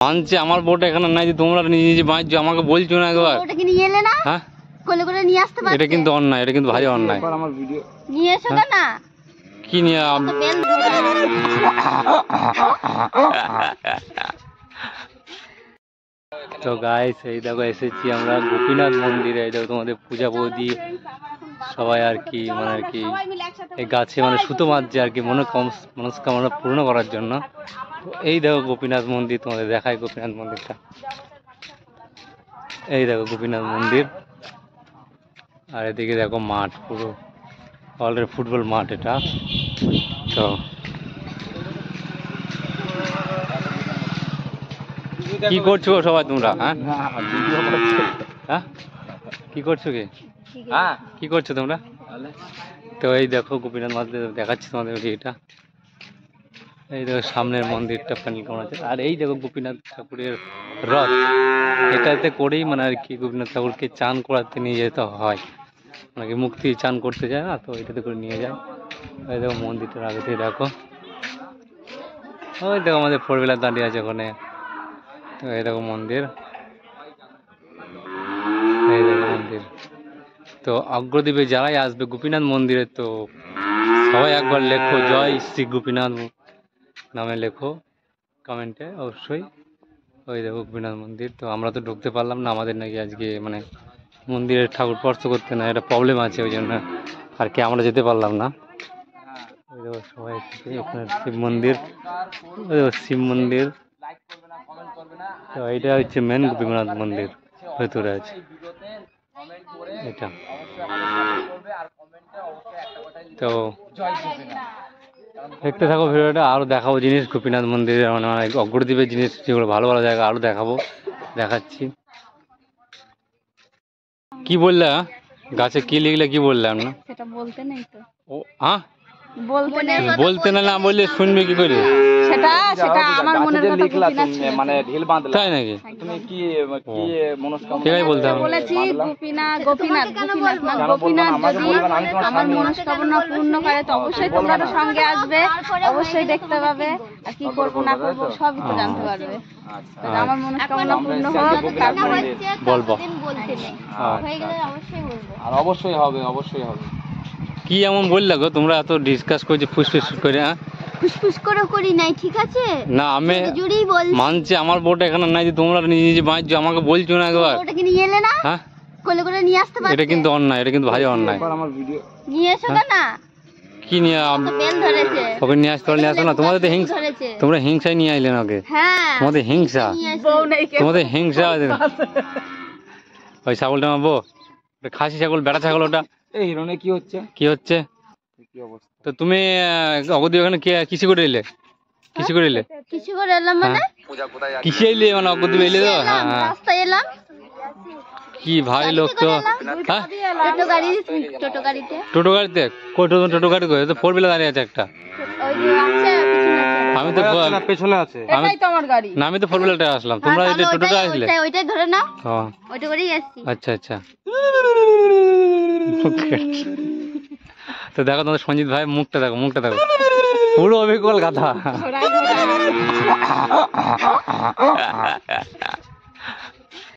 মানছে আমার বোট এখানে নাই যে তোমরা নিজে নিজে মারছো, আমাকে বলছো না একবার। ওটাকে নিয়ে এলে না? হ্যাঁ কোলে করে নিয়ে আসতে পারতে। এটা কিন্তু অন্যায়, এটা কিন্তু ভারী অন্যায়। আমার ভিডিও নিয়ে এসো না। কি নিয়ে তো গাইস এই দেখো এসেছি আমরা গোপীনাথ মন্দিরে। এই দেখো তোমাদের পূজা বৌদি সবাই আর কি মানে আর কি এই গাছে মানে সুতো মারছে আর কি মনস্কামনা পূর্ণ করার জন্য। তো এই দেখো গোপীনাথ মন্দির, তোমাদের দেখায় গোপীনাথ মন্দিরটা। এই দেখো গোপীনাথ মন্দির, আর এদিকে দেখো মাঠ, পুরো অলরেডি ফুটবল মাঠ এটা। তো কি করছো সবাই তোমরা? হ্যাঁ হ্যাঁ কি করছো কি? হ্যাঁ কি করছো তোমরা? তো এই দেখো গোপীনাথ মন্দির দেখাচ্ছি তোমাদের এটা। এই দেখো সামনের মন্দিরটা প্যান্ডেল কেমন আছে, আর এই দেখো গোপীনাথ ঠাকুরের রথ। এটাতে করেই মানে আর কি গোপীনাথ ঠাকুরকে চান করাতে নিয়ে যেতে হয়, মানে কি মুক্তি চান করতে যায় না, তো এটাতে করে নিয়ে যায়। এই দেখো মন্দিরটার আগে থেকে দেখো, ওই দেখো আমাদের ফোর হুইলার দাঁড়িয়ে আছে ওখানে। তো এই দেখো মন্দির, এই দেখো মন্দির। তো অগ্রদ্বীপে যারাই আসবে গোপীনাথ মন্দিরে, তো সবাই একবার লেখো জয় শ্রী গোপীনাথ নামে লেখো কমেন্টে অবশ্যই। ওই দেখো গোপীনাথ মন্দির। তো আমরা তো ঢুকতে পারলাম না, আমাদের নাকি আজকে মানে মন্দিরের ঠাকুর স্পর্শ করতে না, এটা প্রবলেম আছে, ওই জন্য আর কি আমরা যেতে পারলাম না। ওই দেখো সবাই ওখানে শিব মন্দির, ওই দেখো শিব মন্দির। তো এইটা হচ্ছে মেন গোপীনাথ মন্দির, ভেতরে আছে এটা। তো দেখতে থাকো ভিডিওটা, আরও দেখাবো জিনিস গোপীনাথ মন্দিরের মানে অগ্রদ্বীপের জিনিস যেগুলো ভালো ভালো জায়গা আরও দেখাবো, দেখাচ্ছি। কি বললে গাছে কি লিখলে, কি বললাম না সেটা বলতে নেই তো। ও হ্যাঁ বলতে না বললে শুনবে কি করে? সেটা আমার মনের কথা লিখলা মানে ঢিল বাঁধলা, তাই নাকি? তুমি কি কি মনস্কামনা ঠিক আছে বলতে হবে। বলেছি গোপীনাথ যদি আমার মনস্কামনা পূর্ণ করে তো অবশ্যই তোমরা তো সঙ্গে আসবে, অবশ্যই দেখতে পাবে, আর কি করবো না করবো সবই তো জানতে পারবে। আমার মনস্কামনা পূর্ণ হোক, তারপরে বলবো। আর অবশ্যই হবে, অবশ্যই হবে। কি এমন বললে গো তোমরা এত ডিসকাস করছো ফুসফুস করে? হ্যাঁ ফুসফুস করে করি নাই, ঠিক আছে না আমি মানছি আমার বোট এখানে নাই যে তোমরা নিজে নিজে মারছো, আমাকে বলছো না একবার। ওটাকে নিয়ে এলে না? হ্যাঁ কোলে করে নিয়ে আসতে পারতে। এটা কিন্তু অন্যায়, এটা কিন্তু ভারী অন্যায়। আমার ভিডিও নিয়ে এসো না। কি নিয়ে বেল ধরেছে, ওকে নিয়ে আসতে নিয়ে আসো না, তোমাদের তো হিংসা, তোমরা হিংসায় নিয়ে আইলে না ওকে। হ্যাঁ তোমাদের হিংসা, তোমাদের হিংসা। ওই ছাগলটা মারবো, খাসি ছাগল, বেড়া ছাগল, ওটা এই হিরোনে কি হচ্ছে, কি হচ্ছে? কি অবস্থা? তো তুমি অগদ্বীপ ওখানে কিসে করে এলে? কিসে করে এলে? কিছু করে এলাম মানে কিসে এলে মানে অগদ্বীপ এলে তো? হ্যাঁ হ্যাঁ রাস্তায় এলাম। কি ভারী লোক তো। হ্যাঁ টোটো গাড়িতে কই টোটো গাড়ি কই? তো ফোর হুইলার দাঁড়িয়ে আছে একটা। ওই যে আছে আমি তো পেছনে আছে, এটাই তো আমার গাড়ি। না আমি তো ফোর হুইলারটা আসলাম, তোমরা এই টোটোটা আসলে। ওইটাই ধরে নাও, ও ওইটা করেই আসছি। আচ্ছা আচ্ছা। তো দেখো তোমাদের সঞ্জিত ভাই মুখটা দেখো, মুখটা দেখো, পুরো অবিকল গাধা।